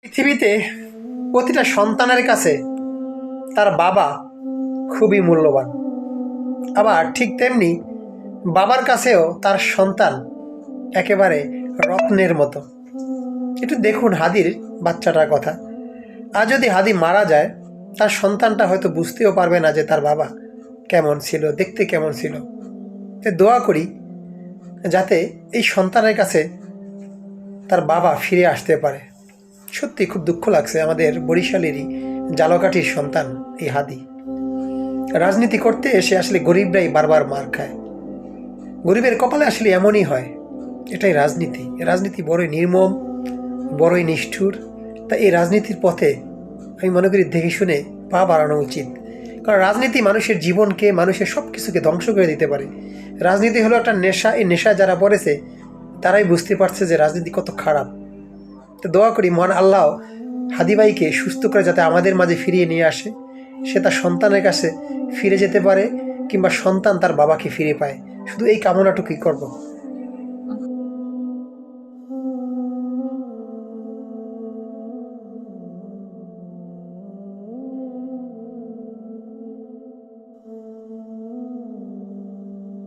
পৃথিবীতে প্রতিটা সন্তানের কাছে তার বাবা খুবই মূল্যবান। আবার ঠিক তেমনি বাবার কাছেও তার সন্তান একেবারে রত্নের মতো। একটু দেখুন হাদির বাচ্চাটার কথা। আজ যদি হাদি মারা যায়, তার সন্তানটা হয়তো বুঝতেও পারবে না যে তার বাবা কেমন ছিল, দেখতে কেমন ছিল। দোয়া করি যাতে এই সন্তানের কাছে তার বাবা ফিরে আসতে পারে। সত্যি খুব দুঃখ লাগছে, আমাদের বরিশালেরই জালকাঠির সন্তান এই হাদি। রাজনীতি করতে এসে আসলে গরিবরাই বারবার মার খায়। গরিবের কপালে আসলে এমনই হয়। এটাই রাজনীতি। রাজনীতি বড়ই নির্মম, বড়ই নিষ্ঠুর। তাই এই রাজনীতির পথে আমি মনে করি দেখে শুনে পা বাড়ানো উচিত। কারণ রাজনীতি মানুষের জীবনকে, মানুষের সব কিছুকে ধ্বংস করে দিতে পারে। রাজনীতি হলো একটা নেশা। এই নেশা যারা পড়েছে তারাই বুঝতে পারছে যে রাজনীতি কত খারাপ। তো দোয়া করি মহান আল্লাহ হাদিভাইকে সুস্থ করে যাতে আমাদের মাঝে ফিরিয়ে নিয়ে আসে, সে তার সন্তানের কাছে ফিরে যেতে পারে, কিংবা সন্তান তার বাবাকে ফিরে পায়। শুধু এই কামনাটুকুই করব।